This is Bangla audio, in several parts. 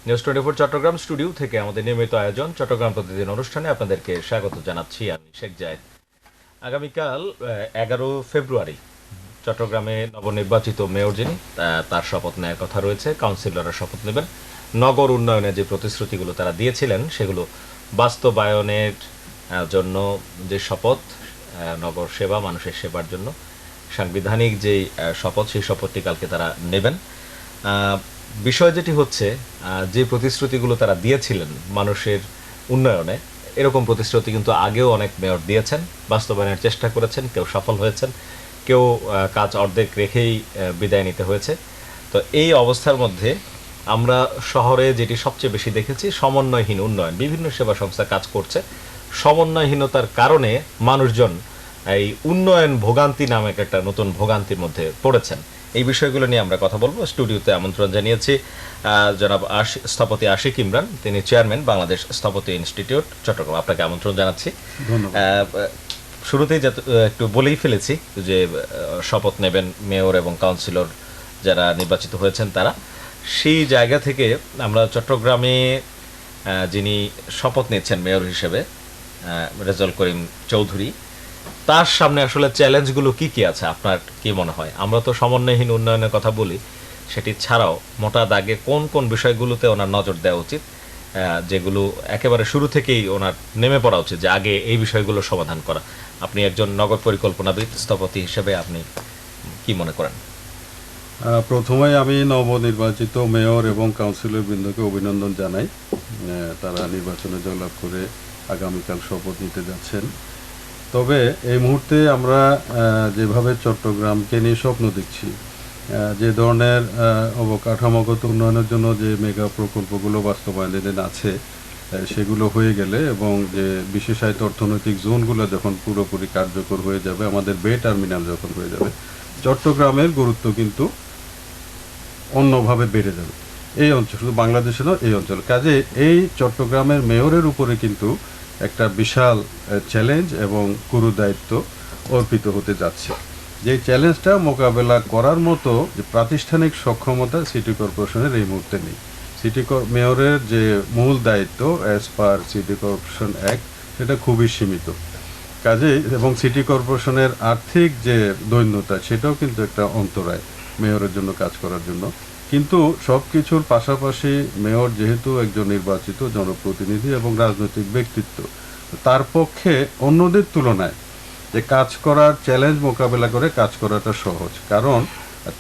নিউজ 24 চট্টগ্রাম স্টুডিও থেকে আমাদের নিয়মিত আয়োজন চট্টগ্রাম প্রতিদিন অনুষ্ঠানে আপনাদেরকে স্বাগত জানাচ্ছি আমি শেখ জায়েদ। আগামীকাল 11 ফেব্রুয়ারি চট্টগ্রামে নবনির্বাচিত মেয়র যিনি তার শপথ নেওয়ার কথা রয়েছে। কাউন্সিলররা শপথ নেবেন। নগর উন্নয়নে যে প্রতিশ্রুতিগুলো তারা দিয়েছিলেন সেগুলো বাস্তবায়নের জন্য যে শপথ, নগর সেবা, মানুষের সেবার জন্য সাংবিধানিক যেই শপথ, সেই শপথটি কালকে তারা নেবেন। বিষয় যেটি হচ্ছে, যে প্রতিশ্রুতিগুলো তারা দিয়েছিলেন মানুষের উন্নয়নে, এরকম প্রতিশ্রুতি কিন্তু আগেও অনেক মেয়র দিয়েছেন, বাস্তবায়নের চেষ্টা করেছেন, কেউ সফল হয়েছেন, কেউ কাজ অর্ধেক রেখেই বিদায় নিতে হয়েছে। তো এই অবস্থার মধ্যে আমরা শহরে যেটি সবচেয়ে বেশি দেখেছি, সমন্বয়হীন উন্নয়ন। বিভিন্ন সেবা সংস্থা কাজ করছে, সমন্বয়হীনতার কারণে মানুষজন এই উন্নয়ন ভোগান্তি নামে একটা নতুন ভোগান্তির মধ্যে পড়েছেন। এই বিষয়গুলো নিয়ে আমরা কথা বলবো। স্টুডিওতে আমন্ত্রণ জানিয়েছি জনাব স্থপতি আশিক ইমরান, তিনি চেয়ারম্যান বাংলাদেশ স্থপতি ইনস্টিটিউট চট্টগ্রাম। আপনাকে আমন্ত্রণ জানাচ্ছি। শুরুতেই একটু বলেই ফেলেছি যে শপথ নেবেন মেয়র এবং কাউন্সিলর যারা নির্বাচিত হয়েছেন তারা। সেই জায়গা থেকে আমরা চট্টগ্রামে যিনি শপথ নিচ্ছেন মেয়র হিসেবে, রেজাউল করিম চৌধুরী, তার সামনে আসলে চ্যালেঞ্জগুলো কি কি আছে আপনার কি মনে হয়? আমরা তো সমন্বয়হীন উন্নয়নের কথা বলি, সেটি ছাড়াও মোটা দাগে কোন কোন বিষয়গুলোতে ওনার নজর দেওয়া উচিত, যেগুলো একেবারে শুরু থেকেই ওনার নেমে পড়া উচিত যে আগে এই বিষয়গুলো সমাধান করা? আপনি একজন নগর পরিকল্পনাবিদ, স্থপতি হিসেবে আপনি কি মনে করেন? প্রথমে আমি নবনির্বাচিত মেয়র এবং কাউন্সিলর বৃন্দকে অভিনন্দন জানাই। তারা নির্বাচনে জয়লাভ করে আগামীকাল শপথ নিতে যাচ্ছেন। তবে এই মুহূর্তে আমরা যেভাবে চট্টগ্রামকে নিয়ে স্বপ্ন দেখছি, যে ধরনের অবকাঠামোগত উন্নয়নের জন্য যে মেগা প্রকল্পগুলো বাস্তবায়নের আছে, সেগুলো হয়ে গেলে এবং যে বিশেষায়িত অর্থনৈতিক জোনগুলো যখন পুরোপুরি কার্যকর হয়ে যাবে, আমাদের বে টার্মিনাল যখন হয়ে যাবে, চট্টগ্রামের গুরুত্ব কিন্তু অন্যভাবে বেড়ে যাবে এই অঞ্চল, শুধু বাংলাদেশে নয়, এই অঞ্চল। কাজে এই চট্টগ্রামের মেয়রের উপরে কিন্তু একটা বিশাল চ্যালেঞ্জ এবং গুরু দায়িত্ব অর্পিত হতে যাচ্ছে। যে চ্যালেঞ্জটা মোকাবেলা করার মতো যে প্রাতিষ্ঠানিক সক্ষমতা সিটি কর্পোরেশনের এই মুহূর্তে নেই। মেয়রের যে মূল দায়িত্ব as per city corporation act, সেটা খুবই সীমিত। কাজেই এবং সিটি কর্পোরেশনের আর্থিক যে দৈন্যতা, সেটাও কিন্তু একটা অন্তরায় মেয়রের জন্য কাজ করার জন্য। কিন্তু সব কিছুর পাশাপাশি মেয়র যেহেতু একজন নির্বাচিত জনপ্রতিনিধি এবং রাজনৈতিক ব্যক্তিত্ব, তার পক্ষে অন্যদের তুলনায় যে কাজ করার চ্যালেঞ্জ মোকাবেলা করে কাজ করাটা সহজ। কারণ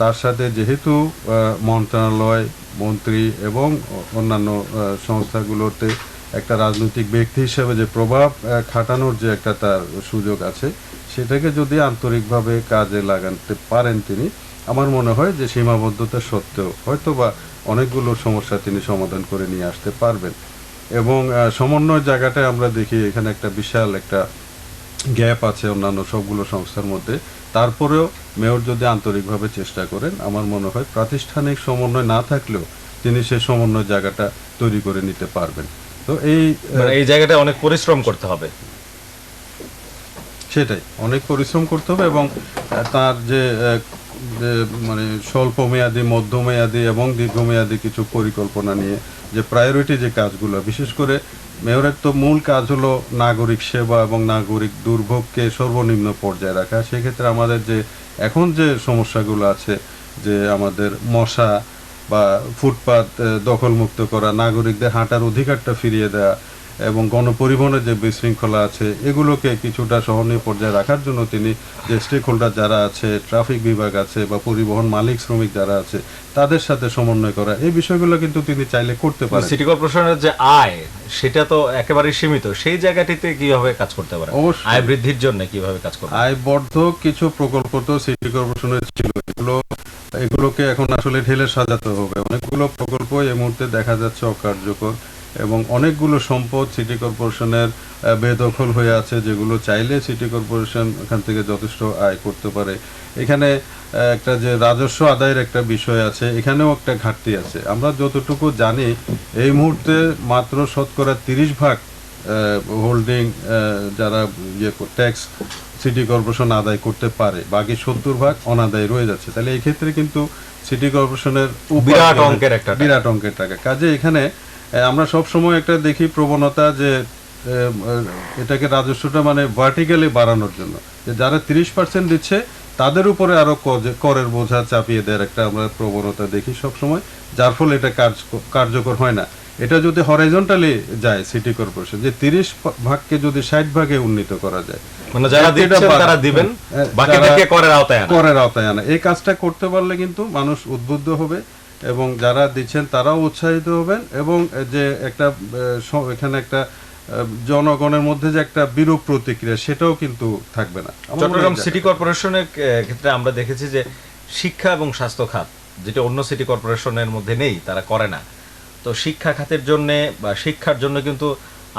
তার সাথে যেহেতু মন্ত্রণালয়, মন্ত্রী এবং অন্যান্য সংস্থাগুলোতে একটা রাজনৈতিক ব্যক্তি হিসেবে যে প্রভাব খাটানোর যে একটা তার সুযোগ আছে, সেটাকে যদি আন্তরিকভাবে কাজে লাগাতে পারেন তিনি, আমার মনে হয় যে সীমাবদ্ধতা সত্ত্বেও হয়তো বা অনেকগুলো সমস্যা তিনি সমাধান করে নিয়ে আসতে পারবেন। এবং সমন্বয় জায়গাটায় আমরা দেখি এখানে একটা বিশাল একটা গ্যাপ আছে অন্যান্য সবগুলো সংস্থার মধ্যে। তারপরেও মেয়র যদি আন্তরিকভাবে চেষ্টা করেন, আমার মনে হয় প্রাতিষ্ঠানিক সমন্বয় না থাকলেও তিনি সেই সমন্বয় জায়গাটা তৈরি করে নিতে পারবেন। তো এই জায়গাটা অনেক পরিশ্রম করতে হবে। সেটাই, অনেক পরিশ্রম করতে হবে এবং তার যে মানে স্বল্প মেয়াদী, মধ্যমেয়াদী এবং দীর্ঘমেয়াদী কিছু পরিকল্পনা নিয়ে যে প্রায়োরিটি যে কাজগুলো, বিশেষ করে মেয়রের তো মূল কাজ হলো নাগরিক সেবা এবং নাগরিক দুর্ভোগকে সর্বনিম্ন পর্যায়ে রাখা। সেক্ষেত্রে আমাদের যে এখন যে সমস্যাগুলো আছে, যে আমাদের মশা বা ফুটপাত দখলমুক্ত করা, নাগরিকদের হাঁটার অধিকারটা ফিরিয়ে দেওয়া এবং গণপরিবহনের যে বিশৃঙ্খলা আছে, এগুলোকে কিছুটা সহনীয় পর্যায়ে রাখার জন্য তিনি যে স্টেক হোল্ডার যারা আছে, ট্রাফিক বিভাগ আছে বা পরিবহন মালিক শ্রমিক যারা আছে, তাদের সাথে সমন্বয় করা, এই বিষয়গুলো কিন্তু তিনি চাইলে করতে পারেন। সিটি কর্পোরেশনের যে আয়, সেটা তো একেবারে সীমিত। সেই জায়গাটিতে কিভাবে কাজ করতে পারে? আয় বৃদ্ধির জন্য কিভাবে কাজ করবে? আয় বর্ধক কিছু প্রকল্প তো সিটি কর্পোরেশনের ছিল, এগুলোকে এখন আসলে ঢেলে সাজাতে হবে। অনেকগুলো প্রকল্প এই মুহূর্তে দেখা যাচ্ছে অকার্যকর এবং অনেকগুলো সম্পদ সিটি কর্পোরেশনের বেদখল হয়ে আছে, যেগুলো চাইলে সিটি কর্পোরেশন এখান থেকে যথেষ্ট আয় করতে পারে। এখানে একটা যে রাজস্ব আদায়ের একটা বিষয় আছে, এখানেও একটা ঘাটতি আছে। আমরা যতটুকু জানি এই মুহূর্তে মাত্র শতকরা 30% হোল্ডিং যারা ট্যাক্স সিটি কর্পোরেশন আদায় করতে পারে, বাকি 70% অনাদায় রয়ে যাচ্ছে। তাহলে এই ক্ষেত্রে কিন্তু সিটি কর্পোরেশনের বিরাট অঙ্কের টাকা। কাজে এখানে আমরা সব সময় একটা দেখি প্রবণতা যে এটাকে রাজস্বটা মানে ভার্টিক্যালি বাড়ানোর জন্য, যে যারা 30% দিচ্ছে তাদের উপরে আরো করের বোঝা চাপিয়ে দেওয়ার একটা আমরা প্রবণতা দেখি সব সময়, যার ফলে এটা কার্যকর হয় না। এটা যদি হরাইজন্টালি যায় সিটি কর্পোরেশন, যে 30 ভাগকে যদি 60 ভাগে উন্নীত করা যায়, মানে যারা দিচ্ছেন তারা দিবেন, বাকিদেরকে করের আওতায় আনা, এই কাজটা করতে পারলে কিন্তু মানুষ উদ্বুদ্ধ হবে এবং যারা দিচ্ছেন তারাও উৎসাহিত হবেন, এবং যে একটা এখানে একটা জনগণের মধ্যে যে একটা বিরূপ প্রতিক্রিয়া সেটাও কিন্তু থাকবে না। চট্টগ্রাম সিটি কর্পোরেশনের ক্ষেত্রে আমরা দেখেছি যে শিক্ষা এবং স্বাস্থ্য খাত, যেটা অন্য সিটি কর্পোরেশনের মধ্যে নেই, তারা করে না। তো শিক্ষা খাতের জন্য বা শিক্ষার জন্য কিন্তু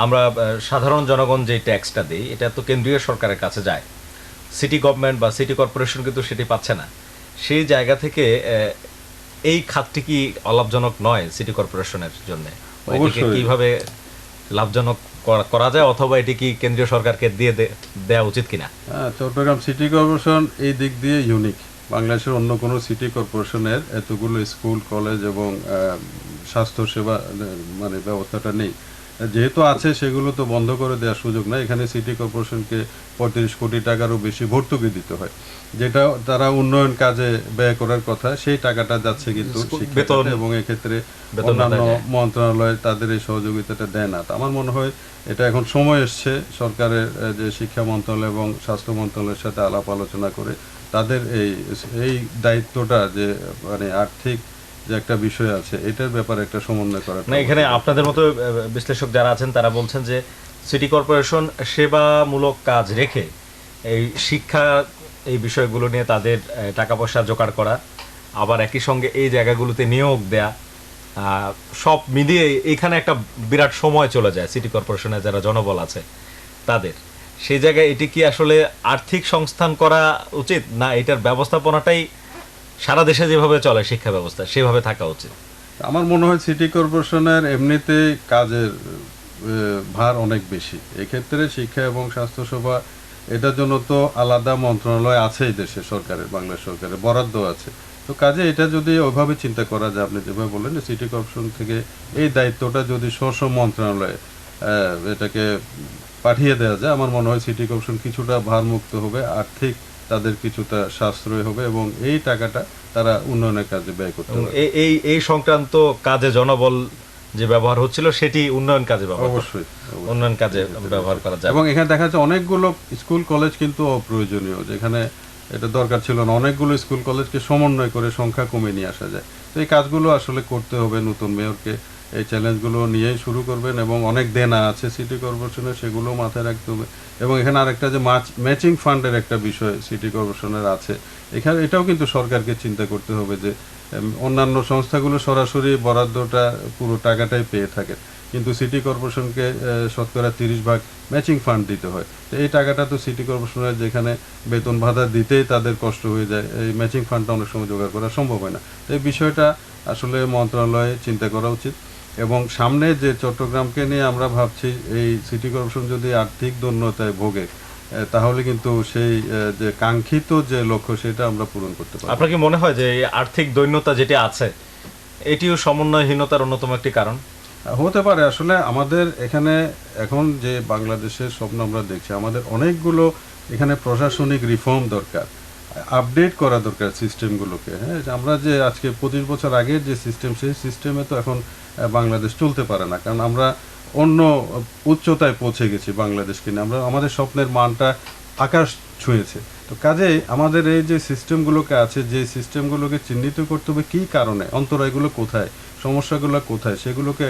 আমরা সাধারণ জনগণ যে ট্যাক্সটা দিই, এটা তো কেন্দ্রীয় সরকারের কাছে যায়। সিটি গভর্নমেন্ট বা সিটি কর্পোরেশন কিন্তু সেটি পাচ্ছে না। সেই জায়গা থেকে এই খাতটি কি অলাভজনক নয় সিটি কর্পোরেশনের জন্য? এটিকে কিভাবে লাভজনক করা যায়, অথবা এটি কি কেন্দ্রীয় সরকারকে দিয়ে দেওয়া উচিত কিনা? চট্টগ্রাম সিটি কর্পোরেশন এই দিক দিয়ে ইউনিক। বাংলাদেশের অন্য কোনো সিটি কর্পোরেশনের এতগুলো স্কুল, কলেজ এবং স্বাস্থ্য সেবা মানে ব্যবস্থাটা নেই। যেহেতু আছে সেগুলো তো বন্ধ করে দেওয়ার সুযোগ নাই। এখানে সিটি কর্পোরেশনকে 35 কোটি টাকারও বেশি ভর্তুকি দিতে হয়, যেটা তারা উন্নয়ন কাজে ব্যয় করার কথা, সেই টাকাটা যাচ্ছে কিন্তু শিক্ষা, এবং এক্ষেত্রে অন্যান্য মন্ত্রণালয় তাদের এই সহযোগিতাটা দেয় না। আমার মনে হয় এটা এখন সময় এসছে সরকারের যে শিক্ষা মন্ত্রণালয় এবং স্বাস্থ্য মন্ত্রণালয়ের সাথে আলাপ আলোচনা করে তাদের এই দায়িত্বটা, যে মানে আর্থিক যে একটা বিষয় আছে, এটার ব্যাপারে একটা সমন্বয় করা। না, এখানে আপনাদের মতো বিশ্লেষক যারা আছেন তারা বলছেন যে সিটি কর্পোরেশন সেবামূলক কাজ রেখে এই শিক্ষা এই বিষয়গুলো নিয়ে তাদের টাকা পয়সা জোগাড় করা, আবার একই সঙ্গে এই জায়গাগুলোতে নিয়োগ দেয়া, সব মিলিয়ে এখানে একটা বিরাট সময় চলে যায় সিটি কর্পোরেশনের যারা জনবল আছে তাদের। সেই জায়গায় এটি কি আসলে আর্থিক সংস্থান করা উচিত, না এটার ব্যবস্থাপনাটাই সারা দেশে যেভাবে চলে শিক্ষা ব্যবস্থা সেভাবে থাকা উচিত? আমার মনে হয় সিটি কর্পোরেশনের এমনিতেই কাজের ভার অনেক বেশি। এক্ষেত্রে শিক্ষা এবং স্বাস্থ্যসেবা এটার জন্য তো আলাদা মন্ত্রণালয় আছেই দেশে, সরকারের, বাংলাদেশ সরকারের বরাদ্দ আছে। তো কাজে এটা যদি ওইভাবে চিন্তা করা যায়, আপনি যেভাবে বললেন যে সিটি কর্পোরেশন থেকে এই দায়িত্বটা যদি স্ব মন্ত্রণালয়ে এটাকে পাঠিয়ে দেওয়া যায়, আমার মনে হয় সিটি কর্পোরেশন কিছুটা ভারমুক্ত হবে, আর্থিক তাদের কিছুটা সাশ্রয় হবে, এবং এই টাকাটা তারা উন্নয়নের কাজে ব্যয় করতে পারবে। এই সংক্রান্ত কাজে জনবল যে ব্যবহার হচ্ছিল সেটি উন্নয়ন কাজে অবশ্যই উন্নয়ন কাজে ব্যবহার করা যায়। এবং এখানে দেখা যাচ্ছে অনেকগুলো স্কুল কলেজ কিন্তু অপ্রয়োজনীয়, যেখানে এটা দরকার ছিল না, অনেকগুলো স্কুল কলেজকে সমন্বয় করে সংখ্যা কমিয়ে নিয়ে আসা যায়। তো এই কাজগুলো আসলে করতে হবে। নতুন মেয়রকে এই চ্যালেঞ্জগুলো নিয়েই শুরু করবেন, এবং অনেক দেনা আছে সিটি কর্পোরেশনের, সেগুলো মাথায় রাখতে হবে। এবং এখানে আরেকটা যে ম্যাচিং ফান্ডের একটা বিষয় সিটি কর্পোরেশনের আছে, এখানে এটাও কিন্তু সরকারকে চিন্তা করতে হবে, যে অন্যান্য সংস্থাগুলো সরাসরি বরাদ্দটা পুরো টাকাটাই পেয়ে থাকে, কিন্তু সিটি কর্পোরেশনকে শতকরা 30% ম্যাচিং ফান্ড দিতে হয়। তো এই টাকাটা তো সিটি কর্পোরেশনের যেখানে বেতন ভাতা দিতেই তাদের কষ্ট হয়ে যায়, এই ম্যাচিং ফান্ডটা অনেক সময় জোগাড় করা সম্ভব হয় না। তো এই বিষয়টা আসলে মন্ত্রণালয়ে চিন্তা করা উচিত। এবং সামনে যে চট্টগ্রামকে নিয়ে আমরা ভাবছি, এই সিটি কর্পোরেশন যদি আর্থিক দৈন্যতায় ভোগে, তাহলে কিন্তু সেই যে কাঙ্ক্ষিত যে লক্ষ্য সেটা আমরা পূরণ করতে পারব। আপনার কি মনে হয় যে আর্থিক দৈন্যতা যেটি আছে এটিও সমন্বয়হীনতার অন্যতম একটি কারণ হতে পারে? আসলে আমাদের এখানে এখন যে বাংলাদেশের স্বপ্ন আমরা দেখছি, আমাদের অনেকগুলো এখানে প্রশাসনিক রিফর্ম দরকার, আপডেট করা দরকার সিস্টেমগুলোকে। হ্যাঁ, আমরা যে আজকে 25 বছর আগের যে সিস্টেম, সেই সিস্টেমে তো এখন বাংলাদেশ চলতে পারে না, কারণ আমরা অন্য উচ্চতায় পৌঁছে গেছি বাংলাদেশকে নিয়ে। আমরা আমাদের স্বপ্নের মানটা আকাশ ছুঁয়েছে। তো কাজেই আমাদের এই যে সিস্টেমগুলোকে আছে, যে সিস্টেমগুলোকে চিহ্নিত করতে হবে কী কারণে, অন্তরায়গুলো কোথায়, সমস্যাগুলো কোথায়, সেগুলোকে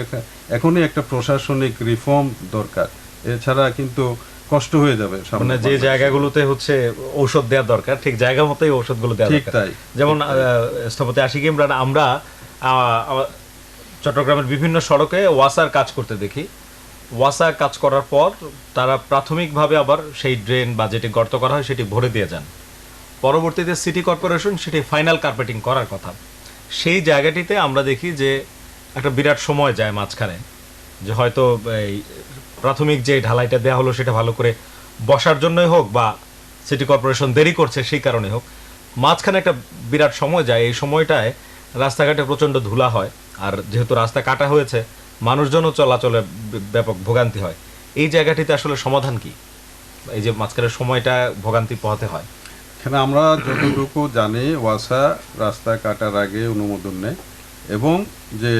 এখনই একটা প্রশাসনিক রিফর্ম দরকার। এছাড়া কিন্তু কষ্ট হয়ে যাবে। মানে যে জায়গাগুলোতে হচ্ছে ঔষধ দেওয়া দরকার, ঠিক জায়গা মতোই ঔষধগুলো দেওয়া দরকার। তাই যেমন স্থপতি আশিক ইমরান, আমরা চট্টগ্রামের বিভিন্ন সড়কে ওয়াসার কাজ করতে দেখি। ওয়াসা কাজ করার পর তারা প্রাথমিকভাবে আবার সেই ড্রেন বা যেটি গর্ত করা হয় সেটি ভরে দিয়ে যান। পরবর্তীতে সিটি কর্পোরেশন সেটি ফাইনাল কার্পেটিং করার কথা, সেই জায়গাটিতে আমরা দেখি যে একটা বিরাট সময় যায় মাঝখানে, যে হয়তো এই প্রাথমিক যে ঢালাইটা দেওয়া হলো সেটা ভালো করে বসার জন্যই হোক বা সিটি কর্পোরেশন দেরি করছে সেই কারণে হোক, মাঝখানে একটা বিরাট সময় যায়, এই সময়টায় রাস্তাঘাটে প্রচণ্ড ধুলা হয়, আর যেহেতু রাস্তা কাটা হয়েছে মানুষজনও চলাচলে ব্যাপক ভোগান্তি হয়। এই জায়গাটিতে আসলে সমাধান কি, এই যে মাঝখানের সময়টা ভোগান্তি পোহাতে হয়? এখানে আমরা যতটুকু জানি ওয়াসা রাস্তা কাটার আগে অনুমোদন নেয় এবং যে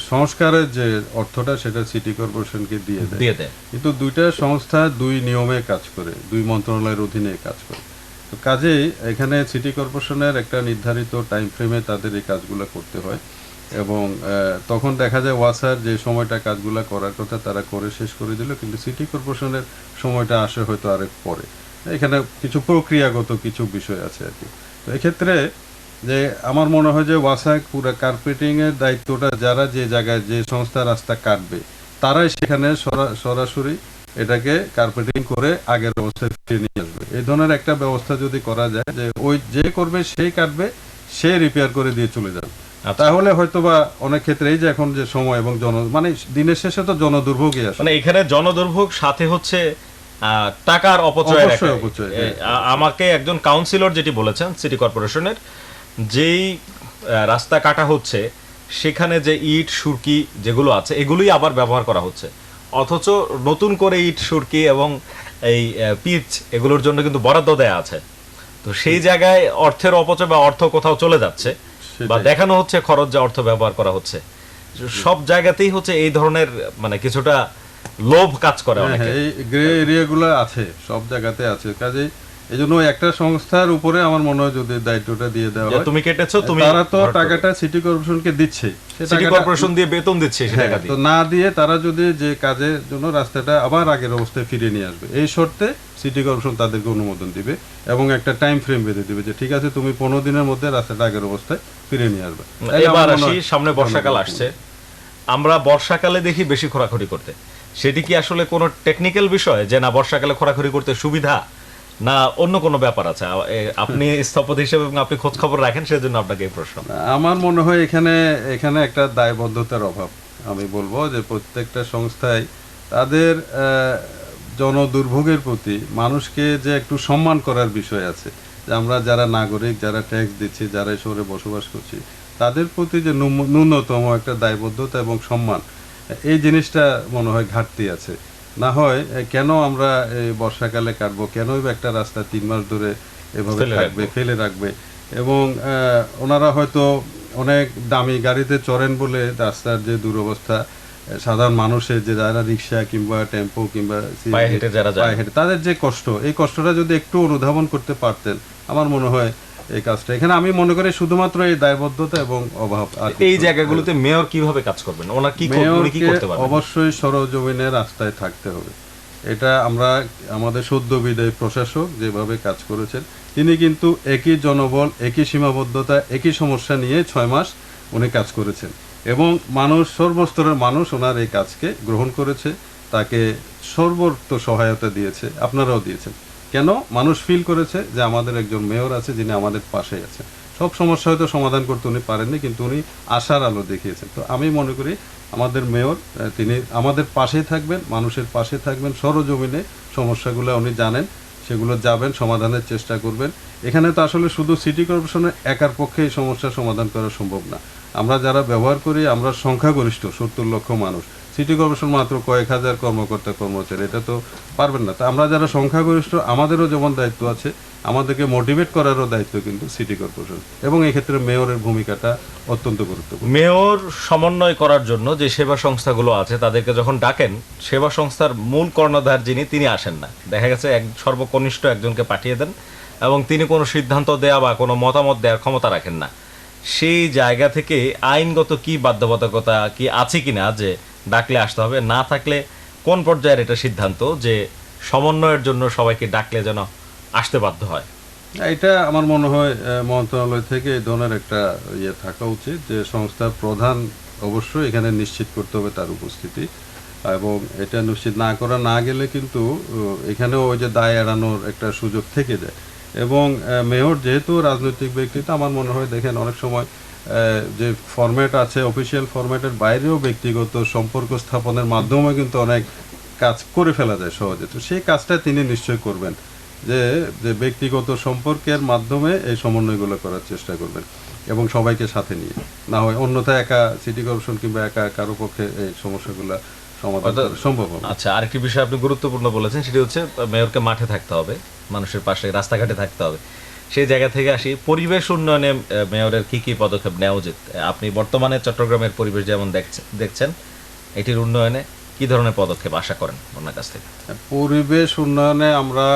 সংস্কারের যে অর্থটা সেটা সিটি কর্পোরেশনকে দিয়ে দেয়। কিন্তু দুইটা সংস্থা দুই নিয়মে কাজ করে, দুই মন্ত্রণালয়ের অধীনে কাজ করে। তো কাজেই এখানে সিটি কর্পোরেশনের একটা নির্ধারিত টাইম ফ্রেমে তাদের এই কাজগুলো করতে হয় এবং তখন দেখা যায় ওয়াসার যে সময়টা কাজগুলো করার কথা তারা করে শেষ করে দিল, কিন্তু সিটি কর্পোরেশনের সময়টা আসে হয়তো আরেক পরে। এখানে কিছু প্রক্রিয়াগত কিছু বিষয় আছে আর কি। তো এক্ষেত্রে যে আমার মনে হয় যে ওয়াসা পুরো কার্পেটিংয়ের দায়িত্বটা যারা যে জায়গায় যে সংস্থা রাস্তা কাটবে তারাই সেখানে সরাসরি এটাকে কার্পেটিং করে আগের অবস্থায় ফিরিয়ে নিয়ে আসবে। এই ধরনের একটা ব্যবস্থা যদি করা যায় যে ওই যে করবে সেই কাটবে, সে রিপেয়ার করে দিয়ে চলে যাবে, তাহলে হয়তোবা অনেক ক্ষেত্রে এই যে এখন যে সময় এবং মানে দিনের শেষে তো জনদুর্ভোগই আসে, মানে এখানে জনদুর্ভোগ সাথে হচ্ছে টাকার অপচয়। আমাকে একজন কাউন্সিলর যেটি বলেছেন সিটি কর্পোরেশনের, যেই রাস্তা কাটা হচ্ছে সেখানে যে ইট সুরকি যেগুলো আছে এগুলোই আবার ব্যবহার করা হচ্ছে, অথচ নতুন করে ইট সুরকি এবং এই পিচ এগুলোর জন্য কিন্তু বরাদ্দ দেয়া আছে। তো সেই জায়গায় অর্থের অপচয় বা অর্থ কোথাও চলে যাচ্ছে বা দেখানো হচ্ছে খরচ যা অর্থ ব্যবহার করা হচ্ছে। সব জায়গাতেই হচ্ছে এই ধরনের মানে কিছুটা লোভ কাজ করে। এই গ্রে এরিয়াগুলো আছে, সব জায়গাতে আছে। কাজেই এই জন্য একটা সংস্থার উপরে আমার মনে হয় যদি দায়িত্বটা দিয়ে দেওয়া হয়, তুমি কেটেছো, তুমি তারা তো টাকাটা সিটি কর্পোরেশনকে দিচ্ছে, সিটি কর্পোরেশন দিয়ে বেতন দিচ্ছে, সেই টাকা দিয়ে তো না দিয়ে তারা যদি যে কাজের জন্য রাস্তাটা আবার আগের অবস্থায় ফিরিয়ে নিয়ে আসবে এই শর্তে সিটি কর্পোরেশন তাদেরকে অনুমোদন দিবে এবং একটা টাইম ফ্রেম বেঁধে দিবে যে ঠিক আছে তুমি 15 দিনের মধ্যে রাস্তাটা আগের অবস্থায় ফিরিয়ে নিয়ে আসবে। এবার আসি, সামনে বর্ষাকাল আসছে, আমরা বর্ষাকালে দেখি বেশি খোরাখুরি করতে, সেটি কি আসলে কোনো টেকনিক্যাল বিষয় যে না বর্ষাকালে খোরাখুরি করতে সুবিধা, না অন্য কোনো ব্যাপার আছে? আপনি স্থপতি হিসেবে এবং আপনি খোঁজ খবর রাখেন, সেজন্য আপনাকে এই প্রশ্ন। আমার মনে হয় এখানে একটা দায়বদ্ধতার অভাব। আমি বলবো যে প্রত্যেকটা সংস্থায় তাদের জনদুর্ভোগের প্রতি মানুষকে যে একটু সম্মান করার বিষয় আছে, যে আমরা যারা নাগরিক, যারা ট্যাক্স দিচ্ছি, যারা এই শহরে বসবাস করছি, তাদের প্রতি যে ন্যূনতম একটা দায়বদ্ধতা এবং সম্মান, এই জিনিসটা মনে হয় ঘাটতি আছে। না হয় কেন আমরা এই বর্ষাকালে কাটবো, কেনই বা একটা রাস্তা 3 মাস ধরে এভাবে থাকবে, ফেলে রাখবে। এবং ওনারা হয়তো অনেক দামি গাড়িতে চড়েন বলে রাস্তার যে দুরবস্থা, সাধারণ মানুষের যে যারা রিক্সা কিংবা টেম্পো কিংবা পায়ে হেঁটে তাদের যে কষ্ট, এই কষ্টটা যদি একটু অনুধাবন করতে পারতেন, আমার মনে হয় এই কাজটা এখানে আমি মনে করি শুধুমাত্র এই দায়বদ্ধতা এবং অভাব। এই জায়গাগুলোতে মেয়র কিভাবে কাজ করবেন, ওনার কি করতে পারবেন? অবশ্যই সরজমিনে রাস্তায় থাকতে হবে। এটা আমরা আমাদের সদ্য বিদায়ী প্রশাসক যেভাবে কাজ করেছেন, তিনি কিন্তু একই জনবল, একই সীমাবদ্ধতা, একই সমস্যা নিয়ে 6 মাস উনি কাজ করেছেন এবং মানুষ, সর্বস্তরের মানুষ ওনার এই কাজকে গ্রহণ করেছে, তাকে সর্বোচ্চ সহায়তা দিয়েছে, আপনারাও দিয়েছেন। কেন? মানুষ ফিল করেছে যে আমাদের একজন মেয়র আছে যিনি আমাদের পাশে আছেন। সব সমস্যা হয়তো সমাধান করতে উনি পারেননি, কিন্তু উনি আশার আলো দেখিয়েছেন। তো আমি মনে করি আমাদের মেয়র, তিনি আমাদের পাশেই থাকবেন, মানুষের পাশে থাকবেন, সরজমিনে সমস্যাগুলো উনি জানেন, সেগুলো যাবেন, সমাধানের চেষ্টা করবেন। এখানে তো আসলে শুধু সিটি কর্পোরেশনের একার পক্ষে এই সমস্যার সমাধান করা সম্ভব না। আমরা যারা ব্যবহার করি, আমরা সংখ্যাগরিষ্ঠ 70 লক্ষ মানুষ, সিটি কর্পোরেশন মাত্র কয়েক হাজার কর্মকর্তা কর্মচারী, এটা তো পারবেন না। তো আমরা যারা সংখ্যাগরিষ্ঠ, আমাদেরও যেমন দায়িত্ব আছে, আমাদেরকে মোটিভেট করারও দায়িত্ব কিন্তু সিটি কর্পোরেশন, এবং এই ক্ষেত্রে মেয়রের ভূমিকাটা অত্যন্ত গুরুত্বপূর্ণ। মেয়র সমন্বয় করার জন্য যে সেবা সংস্থাগুলো আছে তাদেরকে যখন ডাকেন, সেবা সংস্থার মূল কর্ণধার যিনি, তিনি আসেন না। দেখা গেছে সর্বকনিষ্ঠ একজনকে পাঠিয়ে দেন এবং তিনি কোনো সিদ্ধান্ত দেয়া বা কোনো মতামত দেওয়ার ক্ষমতা রাখেন না। সেই জায়গা থেকে আইনগত কি বাধ্যবাধকতা কি আছে কিনা যে ডাকলে আসতে হবে, না থাকলে কোন পর্যায়ের এটা সিদ্ধান্ত যে সমন্বয়ের জন্য সবাইকে ডাকলে যেন আসতে বাধ্য হয়? এটা আমার মনে হয় মন্ত্রণালয় থেকে এই ধরনের একটা থাকা উচিত, যে সংস্থার প্রধান অবশ্যই এখানে নিশ্চিত করতে হবে তার উপস্থিতি, এবং এটা নিশ্চিত না গেলে কিন্তু এখানেও ওই যে দায় এড়ানোর একটা সুযোগ থেকে যায়। এবং মেয়র যেহেতু রাজনৈতিক ব্যক্তিত্ব, আমার মনে হয় দেখেন অনেক সময় যে ফরম্যাট আছে, অফিসিয়াল ফরম্যাটের বাইরেও ব্যক্তিগত সম্পর্ক স্থাপনের মাধ্যমে কিন্তু অনেক কাজ করে ফেলা যায় সহজে। তো সেই কাজটা তিনি নিশ্চয়ই করবেন। যে যে ব্যক্তিগত সম্পর্কের মাধ্যমে এই সমন্বয়গুলো করার চেষ্টা করবেন এবং সবাইকে সাথে নিয়ে, না হয় অন্যথায় একা সিটি কর্পোরেশন কিংবা একা কারো পক্ষে এই সমস্যাগুলো সমাধান করা সম্ভব হবে না। আচ্ছা, আরেকটি বিষয় আপনি গুরুত্বপূর্ণ বলেছেন, সেটি হচ্ছে মেয়রকে মাঠে থাকতে হবে, মানুষের পাশে রাস্তাঘাটে থাকতে হবে। সেই জায়গা থেকে আসি, পরিবেশ উন্নয়নে মেয়রের কি কি পদক্ষেপ নেওয়া উচিত? আপনি বর্তমানে চট্টগ্রামের পরিবেশ যেমন দেখছেন, এটির উন্নয়নে কি ধরনের পদক্ষেপ আশা করেন ওনার কাছ থেকে? পরিবেশ উন্নয়নে আমরা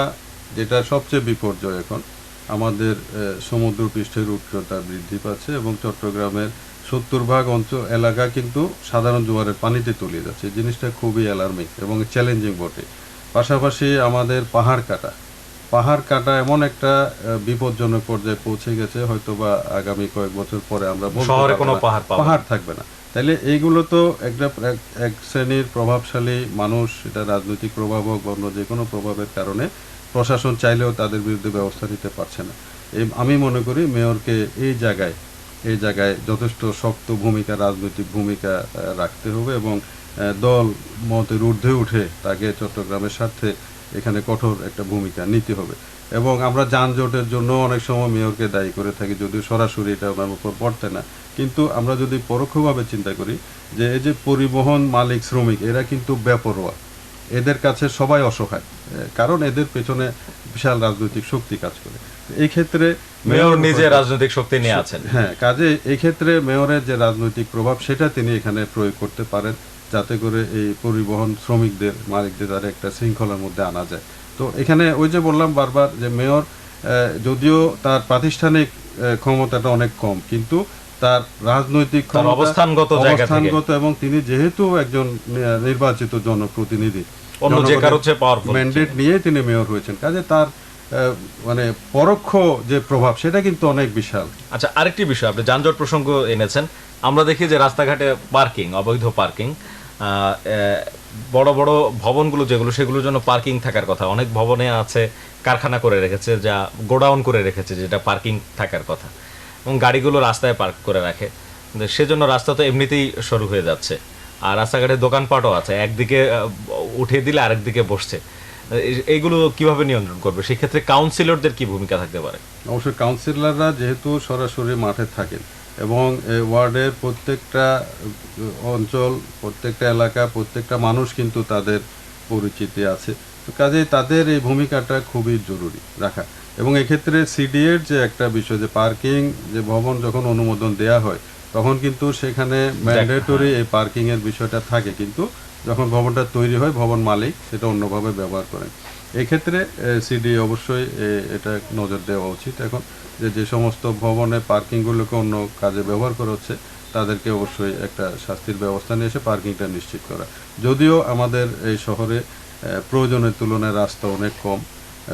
যেটা সবচেয়ে বিপর্যয় এখন, আমাদের সমুদ্র পৃষ্ঠের উচ্চতা বৃদ্ধি পাচ্ছে এবং চট্টগ্রামের 70% অঞ্চল এলাকা কিন্তু সাধারণ জোয়ারের পানিতে তলিয়ে যাচ্ছে। জিনিসটা খুবই অ্যালার্মিং এবং চ্যালেঞ্জিং বটে। পাশাপাশি আমাদের পাহাড় কাটা এমন একটা বিপজ্জনক পর্যায়ে পৌঁছে গেছে, হয়তোবা আগামী কয়েক বছর পরে আমরা বলতে শহরে পারবো কোনো না, পাহাড় পাবো না। পাহাড় থাকবে না। তাইলে এইগুলো তো এক শ্রেণীর প্রভাবশালী মানুষ, এটা রাজনৈতিক প্রভাব হোক বা অন্য যে কোনো প্রভাবের কারণে প্রশাসন চাইলেও তাদের বিরুদ্ধে ব্যবস্থা নিতে পারছে না। আমি মনে করি মেয়রকে এই জায়গায় যথেষ্ট শক্ত ভূমিকা, রাজনৈতিক ভূমিকা রাখতে হবে এবং দল মতের ঊর্ধ্বে উঠে তাকে চট্টগ্রামের স্বার্থে এখানে কঠোর একটা ভূমিকা নিতে হবে। এবং আমরা যানজটের জন্য অনেক সময় মেয়রকে দায়ী করে থাকি, যদিও সরাসরি এটা ওনার উপর পড়তে না, কিন্তু আমরা যদি পরোক্ষভাবে চিন্তা করি যে এই যে পরিবহন মালিক শ্রমিক এরা কিন্তু বেপরোয়া, এদের কাছে সবাই অসহায়, কারণ এদের পেছনে বিশাল রাজনৈতিক শক্তি কাজ করে। এই ক্ষেত্রে মেয়র নিজে রাজনৈতিক শক্তি নিয়ে আছেন। হ্যাঁ, কাজে এই ক্ষেত্রে মেয়রের যে রাজনৈতিক প্রভাব সেটা তিনি এখানে প্রয়োগ করতে পারেন, যাতে করে এই পরিবহন শ্রমিকদের মালিকদের দ্বারা একটা শৃঙ্খলার মধ্যে আনা যায়। তো এখানে ওই যে বললাম বারবার যে মেয়র যদিও তার প্রাতিষ্ঠানিক ক্ষমতাটা অনেক কম, কিন্তু তার রাজনৈতিক তার অবস্থানগত জায়গা থেকে, অবস্থানগত এবং তিনি যেহেতু একজন নির্বাচিত জনপ্রতিনিধি, অন্য যে কারো চেয়ে পাওয়ারফুল ম্যান্ডেট নিয়ে তিনি মেয়র হয়েছেন, কাজে তার মানে পরোক্ষ যে প্রভাব সেটা কিন্তু অনেক বিশাল। আচ্ছা, আরেকটি বিষয়, আপনি যানজট প্রসঙ্গ এনেছেন। আমরা দেখি যে রাস্তাঘাটে পার্কিং, অবৈধ পার্কিং, বড় বড় ভবনগুলো যেগুলো, সেগুলোর জন্য পার্কিং থাকার কথা। অনেক ভবনে আছে কারখানা করে রেখেছে, যা গোডাউন করে রেখেছে, যেটা পার্কিং থাকার কথা, এবং গাড়িগুলো রাস্তায় পার্ক করে রাখে। সেজন্য রাস্তা তো এমনিতেই সরু হয়ে যাচ্ছে, আর রাস্তাঘাটে দোকানপাটও আছে, একদিকে উঠিয়ে দিলে আরেকদিকে বসছে। এইগুলো কিভাবে নিয়ন্ত্রণ করবে? সেক্ষেত্রে কাউন্সিলরদের কি ভূমিকা থাকতে পারে? অবশ্যই কাউন্সিলররা যেহেতু সরাসরি মাঠে থাকেন এবং ওয়ার্ডের প্রত্যেকটা অঞ্চল, প্রত্যেকটা এলাকা, প্রত্যেকটা মানুষ কিন্তু তাদের পরিচিতি আছে, তো কাজেই তাদের এই ভূমিকাটা খুবই জরুরি রাখা। এবং এক্ষেত্রে সিডিএর যে একটা বিষয়, যে পার্কিং, যে ভবন যখন অনুমোদন দেয়া হয় তখন কিন্তু সেখানে ম্যান্ডেটরি এই পার্কিংয়ের বিষয়টা থাকে, কিন্তু যখন ভবনটা তৈরি হয় ভবন মালিক সেটা অন্যভাবে ব্যবহার করেন। এক্ষেত্রে সিডি অবশ্যই এটা নজর দেওয়া উচিত এখন, যে সমস্ত ভবনে পার্কিংগুলোকে অন্য কাজে ব্যবহার করা হচ্ছে তাদেরকে অবশ্যই একটা শাস্তির ব্যবস্থা নিয়ে এসে পার্কিংটা নিশ্চিত করা। যদিও আমাদের এই শহরে প্রয়োজনের তুলনায় রাস্তা অনেক কম,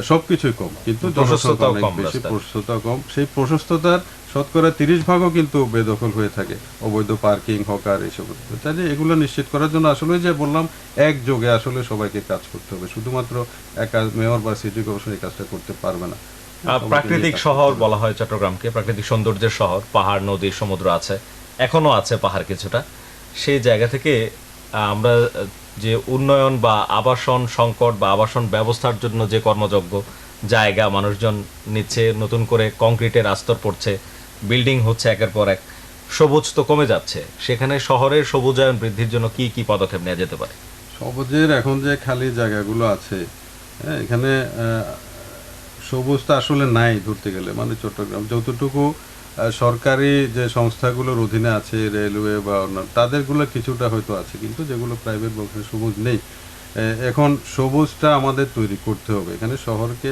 সবকিছুই কম, কিন্তু জনসংখ্যা অনেক বেশি, প্রশস্ততা কম। সেই প্রশস্ততার শতকরা 30% কিন্তু বেদখল হয়ে থাকে, অবৈধ পার্কিং, হকার, এইসব। তাই এগুলো নিশ্চিত করার জন্য আসলে যে বললাম একযোগে আসলে সবাইকে কাজ করতে হবে, শুধুমাত্র একা মেয়র বা সিটি কর্পোরেশন এই কাজটা করতে পারবে না। প্রাকৃতিক শহর বলা হয় চট্টগ্রামকে, প্রাকৃতিক সৌন্দর্যের শহর, পাহাড়, নদী, সমুদ্র আছে, এখনো আছে পাহাড় কিছুটা। সেই জায়গা থেকে আমরা যে উন্নয়ন বা আবাসন সংকট বা আবাসন ব্যবস্থার জন্য যে কর্মযজ্ঞ জায়গা মানুষজন নিচ্ছে, নতুন করে কংক্রিটের আস্তর পড়ছে, বিল্ডিং হচ্ছে একের পর এক, সবুজ তো কমে যাচ্ছে, সেখানে শহরের সবুজায়ন বৃদ্ধির জন্য কি কি পদক্ষেপ নেওয়া যেতে পারে? সবুজের এখন যে খালি জায়গাগুলো আছে, এখানে সবুজটা আসলে নাই ধরতে গেলে। মানে চট্টগ্রাম যতটুকু সরকারি যে সংস্থাগুলোর অধীনে আছে, রেলওয়ে বা অন্যান্য, তাদেরগুলো কিছুটা হয়তো আছে, কিন্তু যেগুলো প্রাইভেট বলছে সবুজ নেই। এখন সবুজটা আমাদের তৈরি করতে হবে, এখানে শহরকে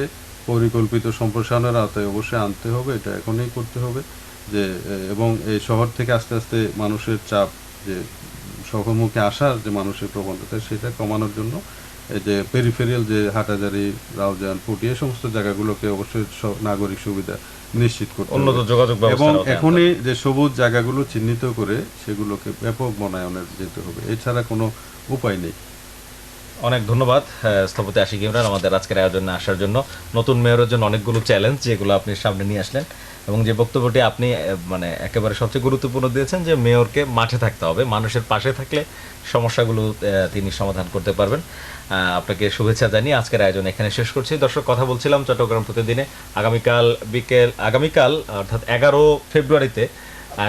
পরিকল্পিত সম্প্রসারণের আওতায় অবশ্যই আনতে হবে, এটা এখনই করতে হবে। যে এবং এই শহর থেকে আস্তে আস্তে মানুষের চাপ, যে শহরমুখে আসার যে মানুষের প্রবণতা, সেটা কমানোর জন্য এই যে পেরিফেরিয়াল যে হাটাজারি, রাউজান, পুটি, এই সমস্ত জায়গাগুলোকে অবশ্যই নাগরিক সুবিধা নিশ্চিত করতে উন্নত হবে। যোগাযোগ এবং ব্যবস্থা এখনই যে সবুজ জায়গাগুলো চিহ্নিত করে সেগুলোকে ব্যাপক বনায়নের যেতে হবে, এছাড়া কোনো উপায় নেই। অনেক ধন্যবাদ স্থপতি আশিক ইমরান আমাদের আজকের আয়োজনে আসার জন্য। নতুন মেয়রের জন্য অনেকগুলো চ্যালেঞ্জ যেগুলো আপনি সামনে নিয়ে আসলেন, এবং যে বক্তব্যটি আপনি মানে একেবারে সবচেয়ে গুরুত্বপূর্ণ দিয়েছেন যে মেয়রকে মাঠে থাকতে হবে, মানুষের পাশে থাকলে সমস্যাগুলো তিনি সমাধান করতে পারবেন। আপনাকে শুভেচ্ছা জানিয়ে আজকের আয়োজন এখানে শেষ করছি। দর্শক, কথা বলছিলাম চট্টগ্রাম প্রতিদিনে আগামীকাল অর্থাৎ 11 ফেব্রুয়ারিতে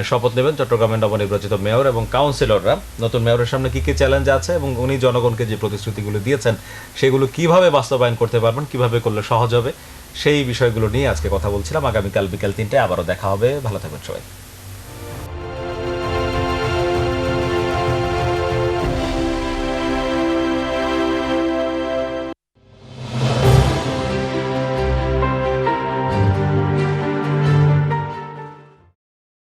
শপথ নেবেন চট্টগ্রামের নবনির্বাচিত মেয়র এবং কাউন্সিলররা। নতুন মেয়রের সামনে কী কী চ্যালেঞ্জ আছে এবং উনি জনগণকে যে প্রতিশ্রুতিগুলো দিয়েছেন সেগুলো কিভাবে বাস্তবায়ন করতে পারবেন, কিভাবে করলে সহজ হবে, সেই বিষয়গুলো নিয়ে আজকে কথা বলছিলাম। আগামীকাল বিকেল 3টায় আবারও দেখা হবে। ভালো থাকবেন সবাই।